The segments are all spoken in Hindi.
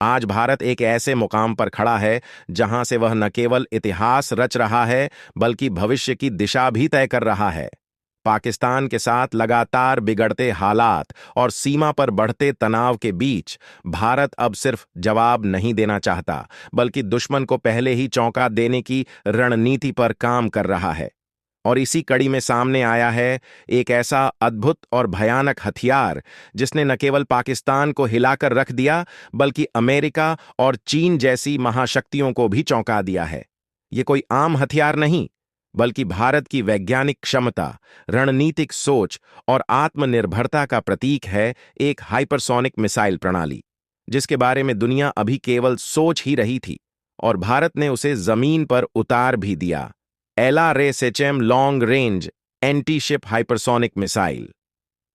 आज भारत एक ऐसे मुकाम पर खड़ा है जहां से वह न केवल इतिहास रच रहा है बल्कि भविष्य की दिशा भी तय कर रहा है। पाकिस्तान के साथ लगातार बिगड़ते हालात और सीमा पर बढ़ते तनाव के बीच भारत अब सिर्फ जवाब नहीं देना चाहता बल्कि दुश्मन को पहले ही चौंका देने की रणनीति पर काम कर रहा है। और इसी कड़ी में सामने आया है एक ऐसा अद्भुत और भयानक हथियार जिसने न केवल पाकिस्तान को हिलाकर रख दिया बल्कि अमेरिका और चीन जैसी महाशक्तियों को भी चौंका दिया है। ये कोई आम हथियार नहीं बल्कि भारत की वैज्ञानिक क्षमता, रणनीतिक सोच और आत्मनिर्भरता का प्रतीक है। एक हाइपरसोनिक मिसाइल प्रणाली जिसके बारे में दुनिया अभी केवल सोच ही रही थी और भारत ने उसे जमीन पर उतार भी दिया। LRSHM long range anti ship hypersonic missile.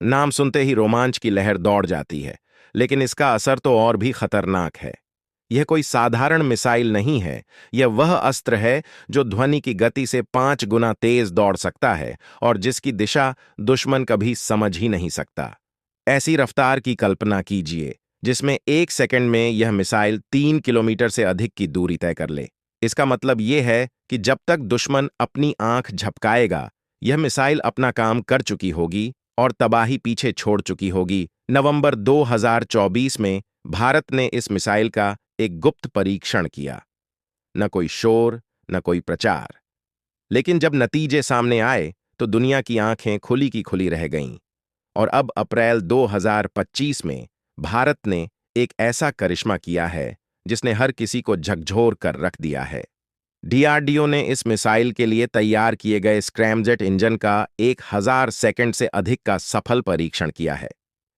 नाम सुनते ही रोमांच की लहर दौड़ जाती है, लेकिन इसका असर तो और भी खतरनाक है। यह कोई साधारण मिसाइल नहीं है, यह वह अस्त्र है जो ध्वनि की गति से 5 गुना तेज दौड़ सकता है और जिसकी दिशा दुश्मन कभी समझ ही नहीं सकता। ऐसी रफ्तार की कल्पना कीजिए जिसमें 1 सेकंड में यह मिसाइल 3 किलोमीटर से अधिक की दूरी तय कर ले। इसका मतलब यह है कि जब तक दुश्मन अपनी आंख झपकाएगा, यह मिसाइल अपना काम कर चुकी होगी और तबाही पीछे छोड़ चुकी होगी। नवंबर 2024 में भारत ने इस मिसाइल का एक गुप्त परीक्षण किया। न कोई शोर, न कोई प्रचार, लेकिन जब नतीजे सामने आए तो दुनिया की आंखें खुली की खुली रह गईं। और अब अप्रैल 2025 में भारत ने एक ऐसा करिश्मा किया है जिसने हर किसी को झकझोर कर रख दिया है। DRDO ने इस मिसाइल के लिए तैयार किए गए स्क्रैमजेट इंजन का 1000 सेकंड से अधिक का सफल परीक्षण किया है।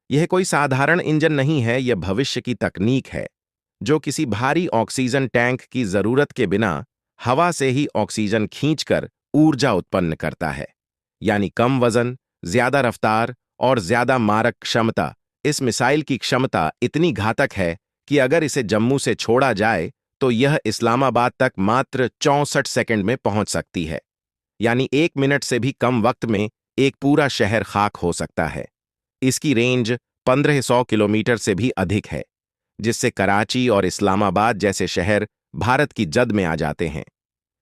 यह कोई साधारण इंजन नहीं है, यह भविष्य की तकनीक है जो किसी भारी ऑक्सीजन टैंक की जरूरत के बिना हवा से ही ऑक्सीजन खींचकर ऊर्जा उत्पन्न करता है। यानी कम वजन, ज्यादा रफ्तार और ज्यादा मारक क्षमता। इस मिसाइल की क्षमता इतनी घातक है कि अगर इसे जम्मू से छोड़ा जाए तो यह इस्लामाबाद तक मात्र 64 सेकंड में पहुंच सकती है। यानी 1 मिनट से भी कम वक्त में एक पूरा शहर खाक हो सकता है। इसकी रेंज 1500 किलोमीटर से भी अधिक है, जिससे कराची और इस्लामाबाद जैसे शहर भारत की जद में आ जाते हैं।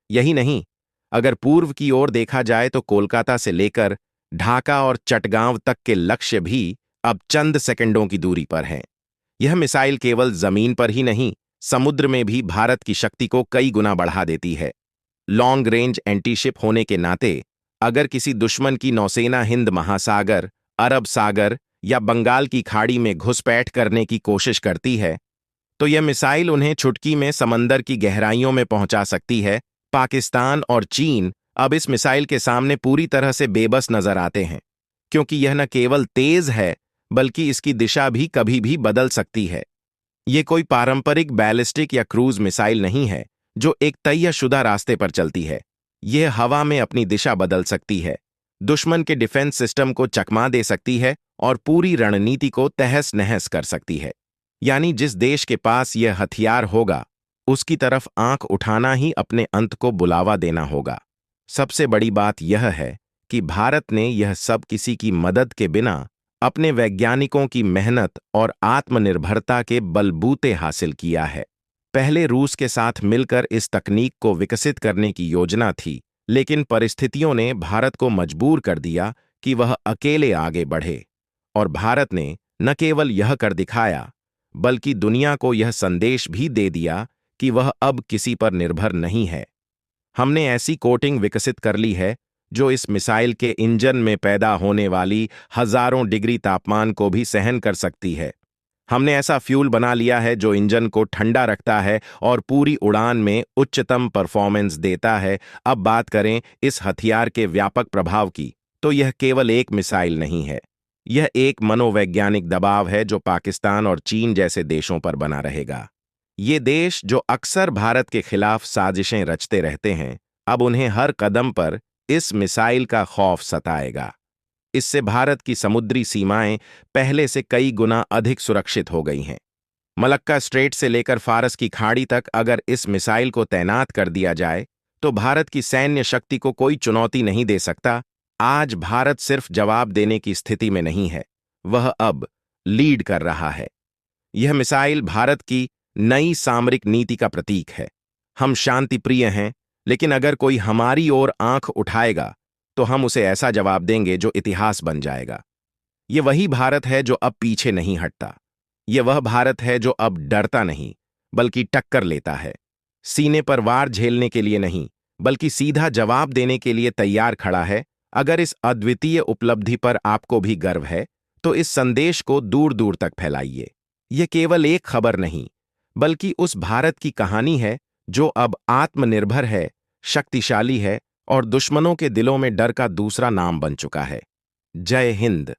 यही नहीं, अगर पूर्व की ओर देखा जाए तो कोलकाता से लेकर ढाका और चटगांव तक के लक्ष्य भी अब चंद सेकंडों की दूरी पर हैं। यह मिसाइल केवल जमीन पर ही नहीं, समुद्र में भी भारत की शक्ति को कई गुना बढ़ा देती है। लॉन्ग रेंज एंटीशिप होने के नाते अगर किसी दुश्मन की नौसेना हिंद महासागर, अरब सागर या बंगाल की खाड़ी में घुसपैठ करने की कोशिश करती है, तो यह मिसाइल उन्हें चुटकी में समंदर की गहराइयों में पहुंचा सकती है। पाकिस्तान और चीन अब इस मिसाइल के सामने पूरी तरह से बेबस नजर आते हैं, क्योंकि यह न केवल तेज है बल्कि इसकी दिशा भी कभी भी बदल सकती है। यह कोई पारंपरिक बैलिस्टिक या क्रूज मिसाइल नहीं है जो एक तयशुदा रास्ते पर चलती है। यह हवा में अपनी दिशा बदल सकती है, दुश्मन के डिफेंस सिस्टम को चकमा दे सकती है और पूरी रणनीति को तहस नहस कर सकती है। यानी जिस देश के पास यह हथियार होगा, उसकी तरफ आंख उठाना ही अपने अंत को बुलावा देना होगा। सबसे बड़ी बात यह है कि भारत ने यह सब किसी की मदद के बिना अपने वैज्ञानिकों की मेहनत और आत्मनिर्भरता के बलबूते हासिल किया है। पहले रूस के साथ मिलकर इस तकनीक को विकसित करने की योजना थी, लेकिन परिस्थितियों ने भारत को मजबूर कर दिया कि वह अकेले आगे बढ़े। और भारत ने न केवल यह कर दिखाया, बल्कि दुनिया को यह संदेश भी दे दिया कि वह अब किसी पर निर्भर नहीं है। हमने ऐसी कोटिंग विकसित कर ली है जो इस मिसाइल के इंजन में पैदा होने वाली हजारों डिग्री तापमान को भी सहन कर सकती है। हमने ऐसा फ्यूल बना लिया है जो इंजन को ठंडा रखता है और पूरी उड़ान में उच्चतम परफॉर्मेंस देता है। अब बात करें इस हथियार के व्यापक प्रभाव की, तो यह केवल एक मिसाइल नहीं है, यह एक मनोवैज्ञानिक दबाव है जो पाकिस्तान और चीन जैसे देशों पर बना रहेगा। ये देश जो अक्सर भारत के खिलाफ साजिशें रचते रहते हैं, अब उन्हें हर कदम पर इस मिसाइल का खौफ सताएगा। इससे भारत की समुद्री सीमाएं पहले से कई गुना अधिक सुरक्षित हो गई हैं। मलक्का स्ट्रेट से लेकर फारस की खाड़ी तक अगर इस मिसाइल को तैनात कर दिया जाए तो भारत की सैन्य शक्ति को कोई चुनौती नहीं दे सकता। आज भारत सिर्फ जवाब देने की स्थिति में नहीं है, वह अब लीड कर रहा है। यह मिसाइल भारत की नई सामरिक नीति का प्रतीक है। हम शांति प्रिय हैं, लेकिन अगर कोई हमारी ओर आंख उठाएगा तो हम उसे ऐसा जवाब देंगे जो इतिहास बन जाएगा। ये वही भारत है जो अब पीछे नहीं हटता। ये वह भारत है जो अब डरता नहीं, बल्कि टक्कर लेता है। सीने पर वार झेलने के लिए नहीं, बल्कि सीधा जवाब देने के लिए तैयार खड़ा है। अगर इस अद्वितीय उपलब्धि पर आपको भी गर्व है, तो इस संदेश को दूर दूर तक फैलाइए। यह केवल एक खबर नहीं, बल्कि उस भारत की कहानी है जो अब आत्मनिर्भर है, शक्तिशाली है और दुश्मनों के दिलों में डर का दूसरा नाम बन चुका है। जय हिंद।